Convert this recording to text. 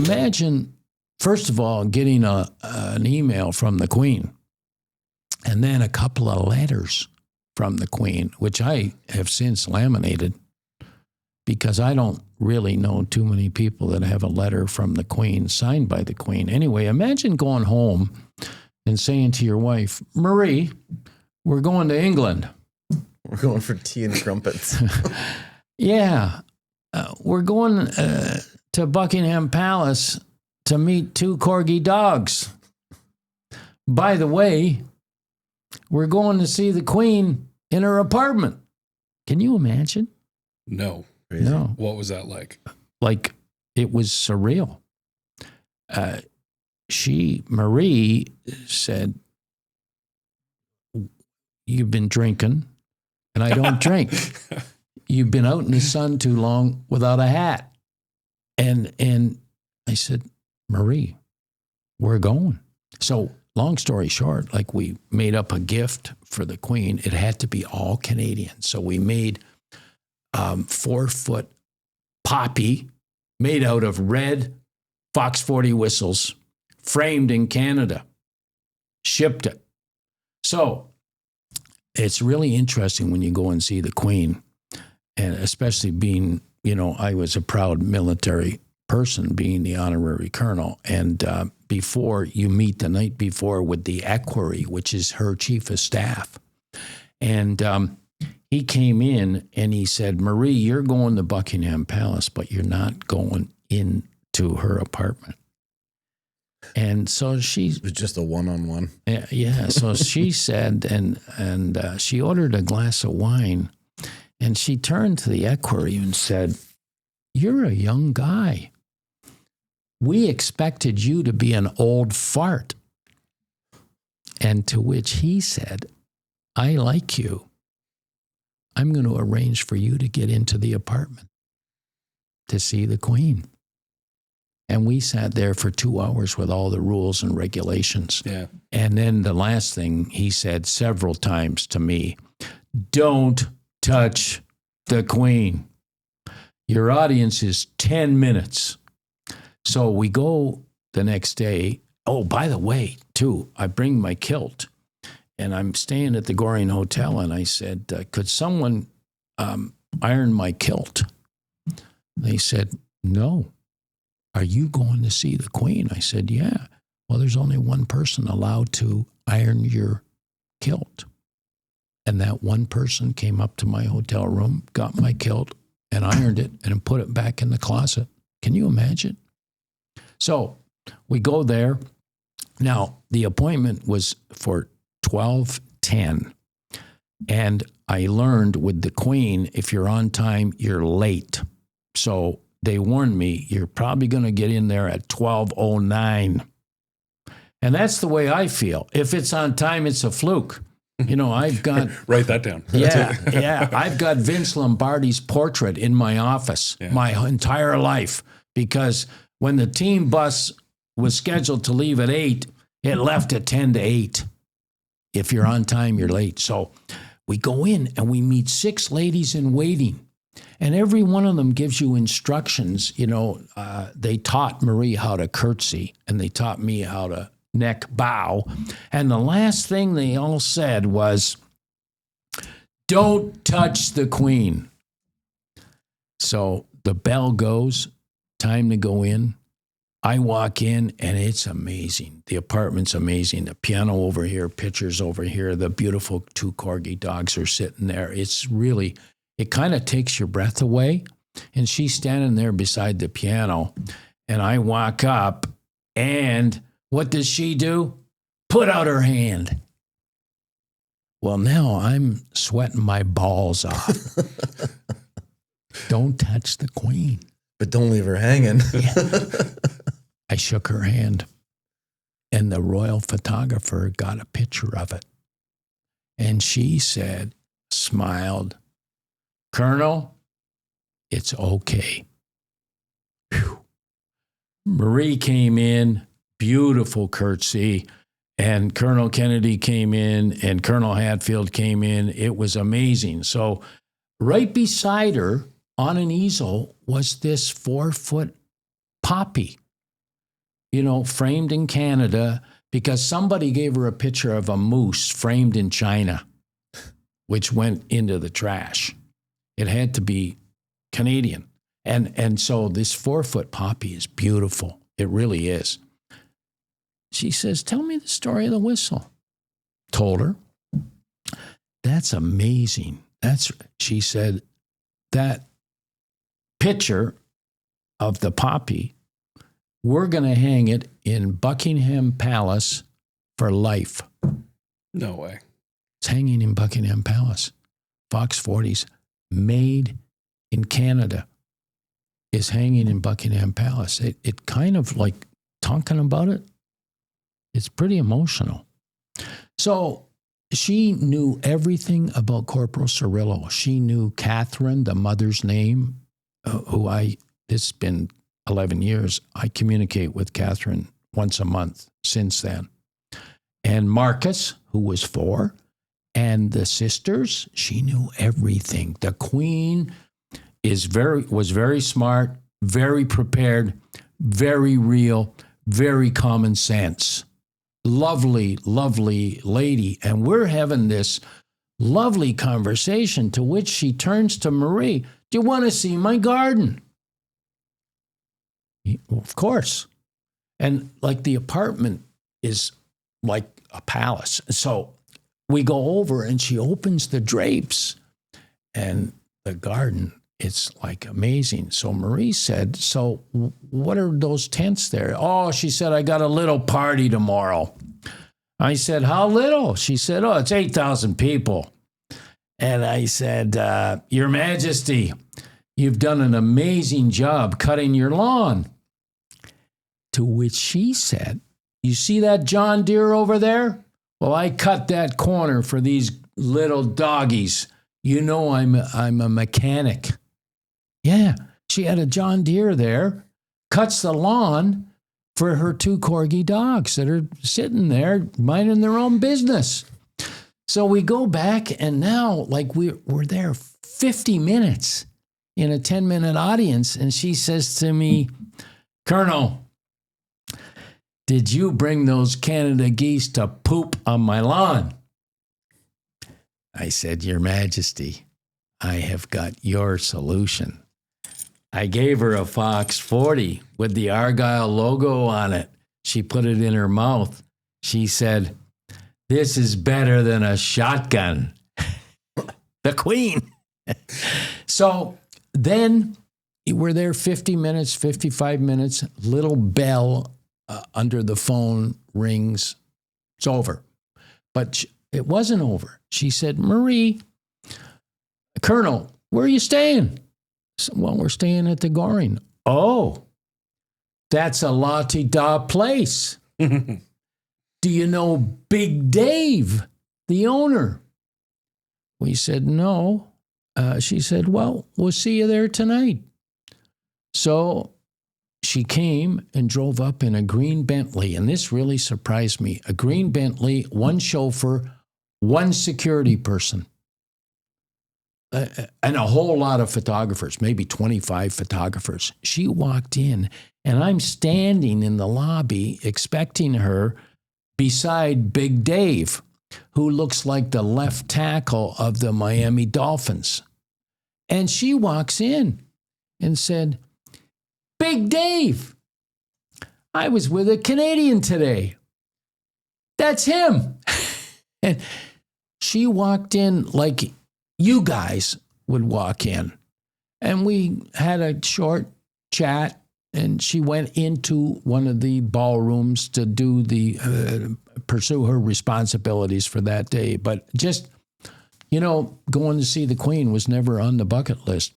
imagine, first of all, getting an email from the Queen, and then a couple of letters from the Queen, which I have since laminated because I don't really know too many people that have a letter from the Queen signed by the Queen. Anyway, imagine going home and saying to your wife, Marie, we're going to England. We're going for tea and crumpets. Yeah. We're going to Buckingham Palace to meet 2 corgi dogs. By the way, we're going to see the Queen in her apartment. Can you imagine? No. Crazy. No. What was that like? Like, it was surreal. Marie said, you've been drinking, and I don't drink. You've been out in the sun too long without a hat. And I said, Marie, we're going. So long story short, like, we made up a gift for the Queen. It had to be all Canadian. So we made 4-foot poppy made out of red Fox 40 whistles, framed in Canada, shipped it. So it's really interesting when you go and see the Queen, and especially being, I was a proud military person, being the honorary colonel. And before you meet the night before with the equerry, which is her chief of staff. And he came in and he said, Marie, you're going to Buckingham Palace, but you're not going into her apartment. And so it was just a one-on-one. Yeah. So she said, and she ordered a glass of wine, and she turned to the equerry and said, you're a young guy. We expected you to be an old fart. And to which he said, I like you. I'm going to arrange for you to get into the apartment to see the Queen. And we sat there for 2 hours with all the rules and regulations. Yeah. And then the last thing he said several times to me, don't touch the Queen. Your audience is 10 minutes. So we go the next day. Oh, by the way, too, I bring my kilt. And I'm staying at the Goring Hotel, and I said, could someone iron my kilt? They said, no. Are you going to see the Queen? I said, yeah. Well, there's only one person allowed to iron your kilt. And that one person came up to my hotel room, got my kilt, and ironed it, and put it back in the closet. Can you imagine? So we go there. Now, the appointment was for 12:10. And I learned with the Queen, if you're on time, you're late. So they warned me, you're probably going to get in there at 12:09. And that's the way I feel. If it's on time, it's a fluke. I've got... Write that down. Yeah. I've got Vince Lombardi's portrait in my office my entire life, because when the team bus was scheduled to leave at 8, it left at 10 to 8. If you're on time, you're late. So we go in and we meet 6 ladies in waiting. And every one of them gives you instructions. They taught Marie how to curtsy, and they taught me how to neck bow. And the last thing they all said was, don't touch the Queen. So the bell goes, time to go in. I walk in, and it's amazing. The apartment's amazing. The piano over here, pictures over here. The beautiful 2 corgi dogs are sitting there. It's really, it kind of takes your breath away. And she's standing there beside the piano. And I walk up, and what does she do? Put out her hand. Well, now I'm sweating my balls off. Don't touch the Queen. But don't leave her hanging. Yeah. I shook her hand, and the royal photographer got a picture of it. And she said, smiled, Colonel, it's okay. Whew. Marie came in, beautiful curtsy, and Colonel Kennedy came in, and Colonel Hatfield came in. It was amazing. So right beside her on an easel was this 4-foot poppy. framed in Canada because somebody gave her a picture of a moose framed in China, which went into the trash. It had to be Canadian. And so this 4-foot poppy is beautiful. It really is. She says, tell me the story of the whistle. Told her. That's amazing. She said, that picture of the poppy, we're going to hang it in Buckingham Palace for life. No way. It's hanging in Buckingham Palace. Fox 40s made in Canada is hanging in Buckingham Palace. It kind of like talking about it. It's pretty emotional. So she knew everything about Corporal Cirillo. She knew Catherine, the mother's name, it's been 11 years. I communicate with Catherine once a month since then. And Marcus, who was 4, and the sisters, she knew everything. The Queen was very smart, very prepared, very real, very common sense. Lovely, lovely lady. And we're having this lovely conversation to which she turns to Marie. Do you want to see my garden? Well, of course. And like the apartment is like a palace. So we go over and she opens the drapes and the garden, it's like amazing. So Marie said, so what are those tents there? Oh, she said, I got a little party tomorrow. I said, how little? She said, oh, it's 8,000 people. And I said, Your Majesty, you've done an amazing job cutting your lawn. To which she said, you see that John Deere over there? Well, I cut that corner for these little doggies. You know I'm a mechanic. Yeah, she had a John Deere there, cuts the lawn for her 2 corgi dogs that are sitting there minding their own business. So we go back and now like we're there 50 minutes in a 10-minute audience. And she says to me, Colonel, did you bring those Canada geese to poop on my lawn? I said, Your Majesty, I have got your solution. I gave her a Fox 40 with the Argyle logo on it. She put it in her mouth. She said, this is better than a shotgun. The Queen. So then we're there 50 minutes, 55 minutes, little bell under the phone rings. It's over. But it wasn't over. She said, Marie, Colonel, where are you staying? So, well, we're staying at the Goring. Oh, that's a la-ti-da place. Do you know Big Dave, the owner? We said, no. She said, well, we'll see you there tonight. So she came and drove up in a green Bentley, and this really surprised me. A green Bentley, 1 chauffeur, 1 security person. And a whole lot of photographers, maybe 25 photographers. She walked in, and I'm standing in the lobby expecting her beside Big Dave, who looks like the left tackle of the Miami Dolphins. And she walks in and said, Big Dave, I was with a Canadian today. That's him. And she walked in like you guys would walk in. And we had a short chat, and she went into one of the ballrooms to do pursue her responsibilities for that day. But just, going to see the Queen was never on the bucket list.